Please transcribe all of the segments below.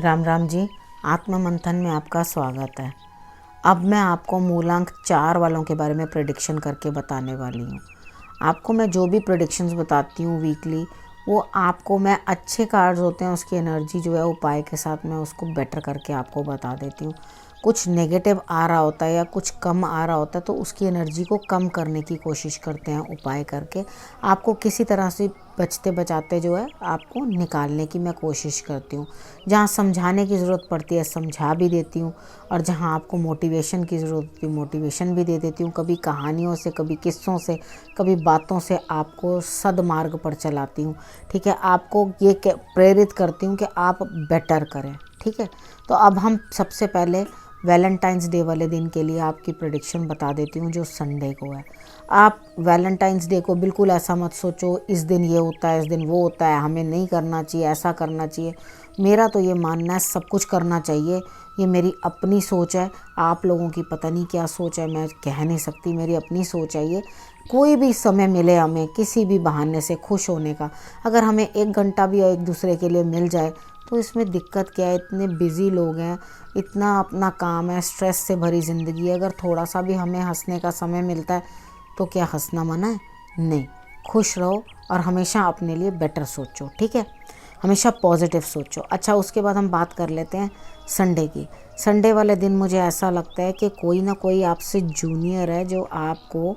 राम राम जी। आत्म मंथन में आपका स्वागत है। अब मैं आपको मूलांक 4 वालों के बारे में प्रेडिक्शन करके बताने वाली हूँ। आपको मैं जो भी प्रेडिक्शंस बताती हूँ वीकली, वो आपको मैं अच्छे कार्ड्स होते हैं उसकी एनर्जी जो है उपाय के साथ मैं उसको बेटर करके आपको बता देती हूँ। कुछ नेगेटिव आ रहा होता है या कुछ कम आ रहा होता है तो उसकी एनर्जी को कम करने की कोशिश करते हैं उपाय करके, आपको किसी तरह से बचते बचाते जो है आपको निकालने की मैं कोशिश करती हूँ। जहाँ समझाने की ज़रूरत पड़ती है समझा भी देती हूँ, और जहाँ आपको मोटिवेशन की ज़रूरत होती है मोटिवेशन भी दे देती हूँ। कभी कहानियों से, कभी किस्सों से, कभी बातों से आपको सदमार्ग पर चलाती हूँ। ठीक है, आपको ये प्रेरित करती हूँ कि आप बेटर करें। ठीक है, तो अब हम सबसे पहले वैलेंटाइंस डे वाले दिन के लिए आपकी प्रेडिक्शन बता देती हूँ, जो संडे को है। आप वैलेंटाइंस डे को बिल्कुल ऐसा मत सोचो इस दिन ये होता है, इस दिन वो होता है, हमें नहीं करना चाहिए, ऐसा करना चाहिए। मेरा तो ये मानना है सब कुछ करना चाहिए। ये मेरी अपनी सोच है, आप लोगों की पता नहीं क्या सोच है, मैं कह नहीं सकती, मेरी अपनी सोच है ये। कोई भी समय मिले हमें किसी भी बहाने से खुश होने का, अगर हमें 1 घंटा भी एक दूसरे के लिए मिल जाए तो इसमें दिक्कत क्या है। इतने बिज़ी लोग हैं, इतना अपना काम है, स्ट्रेस से भरी ज़िंदगी है। अगर थोड़ा सा भी हमें हंसने का समय मिलता है तो क्या हंसना मना है? नहीं, खुश रहो और हमेशा अपने लिए बेटर सोचो। ठीक है, हमेशा पॉजिटिव सोचो। अच्छा, उसके बाद हम बात कर लेते हैं संडे की। संडे वाले दिन मुझे ऐसा लगता है कि कोई ना कोई आपसे जूनियर है जो आपको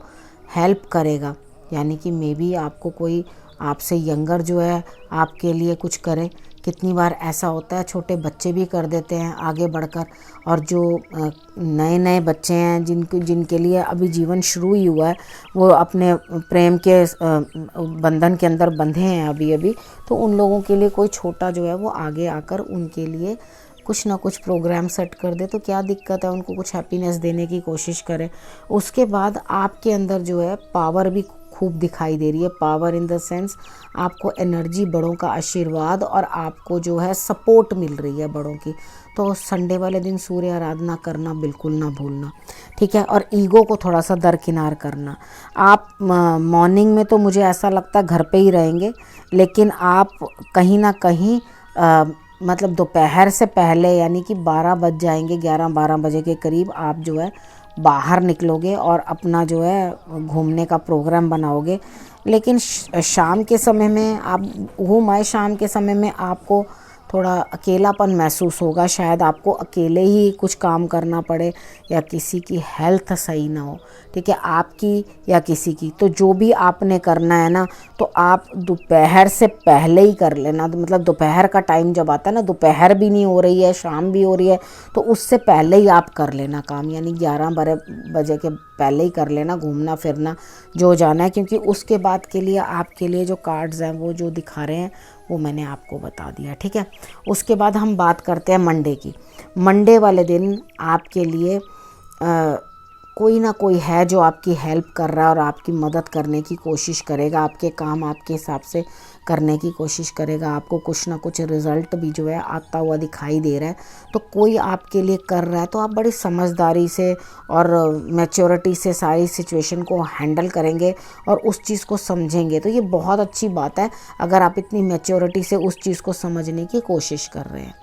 हेल्प करेगा, यानी कि मे बी आपको कोई आपसे यंगर जो है आपके लिए कुछ करे। कितनी बार ऐसा होता है छोटे बच्चे भी कर देते हैं आगे बढ़कर, और जो नए नए बच्चे हैं जिनके लिए अभी जीवन शुरू ही हुआ है, वो अपने प्रेम के बंधन के अंदर बंधे हैं अभी अभी, तो उन लोगों के लिए कोई छोटा जो है वो आगे आकर उनके लिए कुछ ना कुछ प्रोग्राम सेट कर दे तो क्या दिक्कत है, उनको कुछ हैप्पीनेस देने की कोशिश करें। उसके बाद आपके अंदर जो है पावर भी खूब दिखाई दे रही है। पावर इन द सेंस आपको एनर्जी, बड़ों का आशीर्वाद, और आपको जो है सपोर्ट मिल रही है बड़ों की। तो संडे वाले दिन सूर्य आराधना करना बिल्कुल ना भूलना। ठीक है, और ईगो को थोड़ा सा दरकिनार करना। आप मॉर्निंग में तो मुझे ऐसा लगता है घर पे ही रहेंगे, लेकिन आप कहीं ना कहीं मतलब दोपहर से पहले, यानी कि 12 बज जाएंगे, 11-12 बजे के करीब आप जो है बाहर निकलोगे और अपना जो है घूमने का प्रोग्राम बनाओगे। लेकिन शाम के समय में आप घूम आए, शाम के समय में आपको थोड़ा अकेलापन महसूस होगा, शायद आपको अकेले ही कुछ काम करना पड़े, या किसी की हेल्थ सही ना हो। ठीक है, आपकी या किसी की, तो जो भी आपने करना है ना, तो आप दोपहर से पहले ही कर लेना। तो मतलब दोपहर का टाइम जब आता है ना, दोपहर भी नहीं हो रही है, शाम भी हो रही है, तो उससे पहले ही आप कर लेना काम, यानी 11-12 बजे के पहले ही कर लेना घूमना फिरना जो जाना है। क्योंकि उसके बाद के लिए आपके लिए जो कार्ड्स हैं वो जो दिखा रहे हैं वो मैंने आपको बता दिया। ठीक है, उसके बाद हम बात करते हैं मंडे की। मंडे वाले दिन आपके लिए कोई ना कोई है जो आपकी हेल्प कर रहा है और आपकी मदद करने की कोशिश करेगा, आपके काम आपके हिसाब से करने की कोशिश करेगा, आपको कुछ ना कुछ रिज़ल्ट भी जो है आता हुआ दिखाई दे रहा है। तो कोई आपके लिए कर रहा है तो आप बड़ी समझदारी से और मैच्योरिटी से सारी सिचुएशन को हैंडल करेंगे और उस चीज़ को समझेंगे। तो ये बहुत अच्छी बात है अगर आप इतनी मैच्योरिटी से उस चीज़ को समझने की कोशिश कर रहे हैं।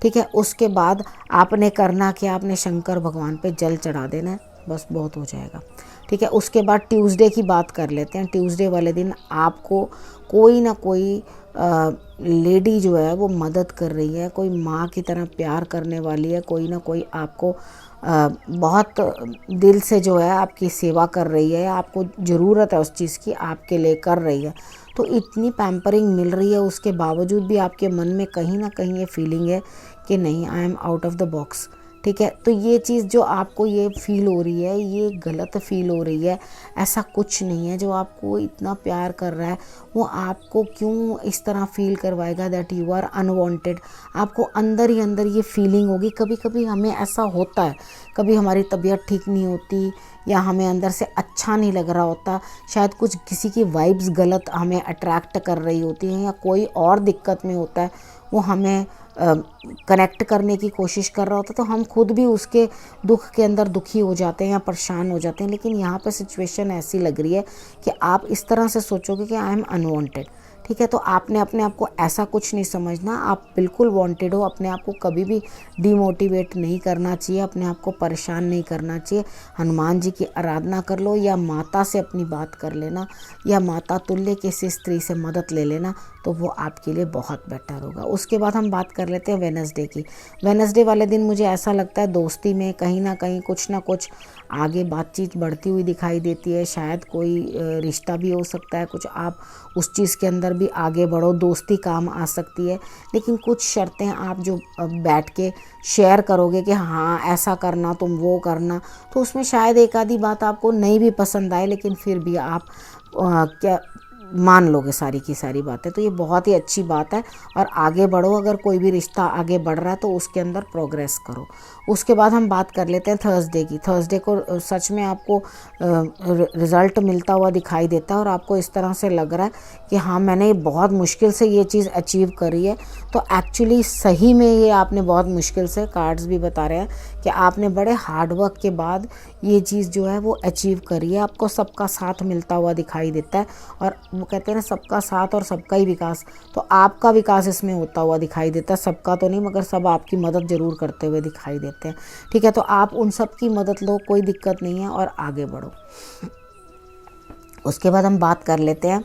ठीक है, उसके बाद आपने करना क्या, आपने शंकर भगवान पे जल चढ़ा देना है, बस बहुत हो जाएगा। ठीक है, उसके बाद ट्यूसडे की बात कर लेते हैं। ट्यूसडे वाले दिन आपको कोई ना कोई लेडी जो है वो मदद कर रही है, कोई माँ की तरह प्यार करने वाली है, कोई ना कोई आपको बहुत दिल से जो है आपकी सेवा कर रही है, आपको ज़रूरत है उस चीज़ की, आपके लिए कर रही है। तो इतनी पैम्परिंग मिल रही है, उसके बावजूद भी आपके मन में कहीं ना कहीं ये फीलिंग है कि नहीं, I am out of the box. ठीक है, तो ये चीज़ जो आपको ये फील हो रही है ये गलत फील हो रही है। ऐसा कुछ नहीं है, जो आपको इतना प्यार कर रहा है वो आपको क्यों इस तरह फील करवाएगा दैट यू आर अनवांटेड। आपको अंदर ही अंदर ये फीलिंग होगी। कभी कभी हमें ऐसा होता है, कभी हमारी तबीयत ठीक नहीं होती या हमें अंदर से अच्छा नहीं लग रहा होता, शायद कुछ किसी की वाइब्स गलत हमें अट्रैक्ट कर रही होती हैं, या कोई और दिक्कत में होता है वो हमें कनेक्ट करने की कोशिश कर रहा होता है, तो हम खुद भी उसके दुख के अंदर दुखी हो जाते हैं या परेशान हो जाते हैं। लेकिन यहाँ पे सिचुएशन ऐसी लग रही है कि आप इस तरह से सोचोगे कि आई एम अनवांटेड। ठीक है। तो आपने अपने आप को ऐसा कुछ नहीं समझना, आप बिल्कुल वांटेड हो। अपने आप को कभी भी डिमोटिवेट नहीं करना चाहिए, अपने आप को परेशान नहीं करना चाहिए। हनुमान जी की आराधना कर लो या माता से अपनी बात कर लेना या माता तुल्य किसी स्त्री से मदद ले लेना, तो वो आपके लिए बहुत बेटर होगा। उसके बाद हम बात कर लेते हैं वेडनेसडे की। वेडनेसडे वाले दिन मुझे ऐसा लगता है दोस्ती में कहीं ना कहीं कुछ ना कुछ आगे बातचीत बढ़ती हुई दिखाई देती है। शायद कोई रिश्ता भी हो सकता है, कुछ आप उस चीज़ के अंदर भी आगे बढ़ो, दोस्ती काम आ सकती है। लेकिन कुछ शर्तें आप जो बैठ के शेयर करोगे कि हाँ ऐसा करना, तुम वो करना, तो उसमें शायद एक आधी बात आपको नहीं भी पसंद आए, लेकिन फिर भी आप क्या मान लोगे सारी की सारी बातें। तो ये बहुत ही अच्छी बात है और आगे बढ़ो। अगर कोई भी रिश्ता आगे बढ़ रहा है तो उसके अंदर प्रोग्रेस करो। उसके बाद हम बात कर लेते हैं थर्सडे की। थर्सडे को सच में आपको रिज़ल्ट मिलता हुआ दिखाई देता है और आपको इस तरह से लग रहा है कि हाँ मैंने बहुत मुश्किल से ये चीज़ अचीव करी है। तो एक्चुअली सही में ये आपने बहुत मुश्किल से, कार्ड्स भी बता रहे हैं कि आपने बड़े हार्डवर्क के बाद ये चीज़ जो है वो अचीव करी है। आपको सबका साथ मिलता हुआ दिखाई देता है और वो कहते हैं ना सबका साथ और सबका ही विकास, तो आपका विकास इसमें होता हुआ दिखाई देता है। सबका तो नहीं मगर सब आपकी मदद ज़रूर करते हुए दिखाई देते हैं। ठीक है, तो आप उन सब की मदद लो, कोई दिक्कत नहीं है और आगे बढ़ो। उसके बाद हम बात कर लेते हैं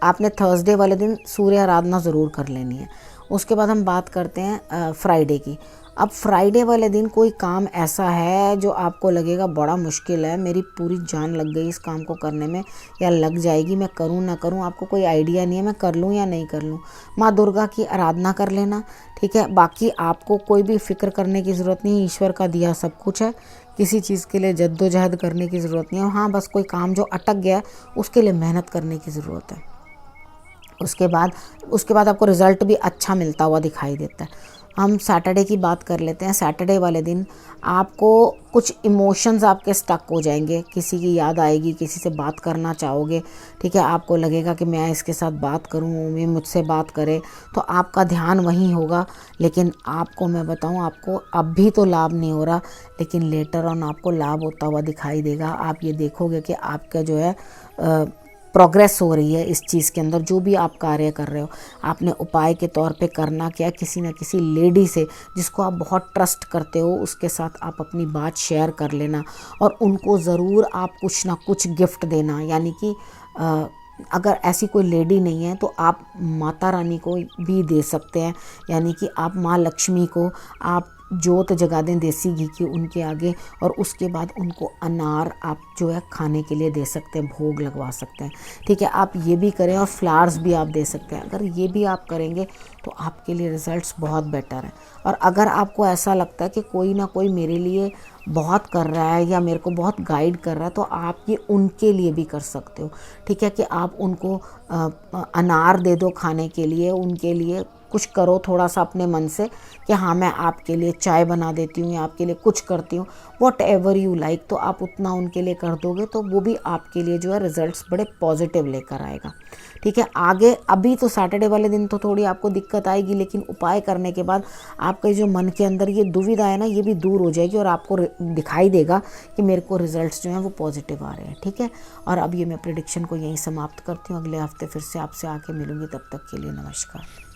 आपने थर्सडे वाले दिन सूर्य आराधना ज़रूर कर लेनी है। उसके बाद हम बात करते हैं फ्राइडे की। अब फ्राइडे वाले दिन कोई काम ऐसा है जो आपको लगेगा बड़ा मुश्किल है, मेरी पूरी जान लग गई इस काम को करने में या लग जाएगी, मैं करूं ना करूं, आपको कोई आइडिया नहीं है मैं कर लूं या नहीं कर लूं। माँ दुर्गा की आराधना कर लेना, ठीक है। बाकी आपको कोई भी फिक्र करने की ज़रूरत नहीं, ईश्वर का दिया सब कुछ है, किसी चीज़ के लिए जद्दोजहद करने की ज़रूरत नहीं है। हाँ बस कोई काम जो अटक गया है उसके लिए मेहनत करने की ज़रूरत है। उसके बाद आपको रिज़ल्ट भी अच्छा मिलता हुआ दिखाई देता है। हम सैटरडे की बात कर लेते हैं। सैटरडे वाले दिन आपको कुछ इमोशंस आपके स्टक हो जाएंगे, किसी की याद आएगी, किसी से बात करना चाहोगे, ठीक है। आपको लगेगा कि मैं इसके साथ बात करूं, ये मुझसे बात करे, तो आपका ध्यान वहीं होगा। लेकिन आपको मैं बताऊं, आपको अभी तो लाभ नहीं हो रहा, लेकिन लेटर ऑन आपको लाभ होता हुआ दिखाई देगा। आप ये देखोगे कि आपका जो है प्रोग्रेस हो रही है इस चीज़ के अंदर। जो भी आप कार्य कर रहे हो, आपने उपाय के तौर पे करना क्या, किसी न किसी लेडी से जिसको आप बहुत ट्रस्ट करते हो उसके साथ आप अपनी बात शेयर कर लेना और उनको ज़रूर आप कुछ ना कुछ गिफ्ट देना। यानी कि अगर ऐसी कोई लेडी नहीं है तो आप माता रानी को भी दे सकते हैं, यानी कि आप माँ लक्ष्मी को आप जोत जगा दें देसी घी की उनके आगे, और उसके बाद उनको अनार आप जो है खाने के लिए दे सकते हैं, भोग लगवा सकते हैं, ठीक है। आप ये भी करें और फ्लावर्स भी आप दे सकते हैं। अगर ये भी आप करेंगे तो आपके लिए रिज़ल्ट्स बहुत बेटर हैं। और अगर आपको ऐसा लगता है कि कोई ना कोई मेरे लिए बहुत कर रहा है या मेरे को बहुत गाइड कर रहा है, तो आप ये उनके लिए भी कर सकते हो, ठीक है। कि आप उनको अनार दे दो खाने के लिए, उनके लिए कुछ करो थोड़ा सा अपने मन से कि हाँ मैं आपके लिए चाय बना देती हूँ या आपके लिए कुछ करती हूँ, वॉट एवर यू लाइक, तो आप उतना उनके लिए कर दोगे तो वो भी आपके लिए जो है रिज़ल्ट्स बड़े पॉजिटिव लेकर आएगा, ठीक है। आगे अभी तो सैटरडे वाले दिन तो थोड़ी आपको दिक्कत आएगी, लेकिन उपाय करने के बाद आपके जो मन के अंदर ये दुविधा है ना, ये भी दूर हो जाएगी और आपको दिखाई देगा कि मेरे को रिज़ल्ट्स जो हैं वो पॉजिटिव आ रहे हैं, ठीक है। और अब ये मैं प्रेडिक्शन को यहीं समाप्त करती हूँ। अगले हफ्ते फिर से आपसे आके मिलूँगी, तब तक के लिए नमस्कार।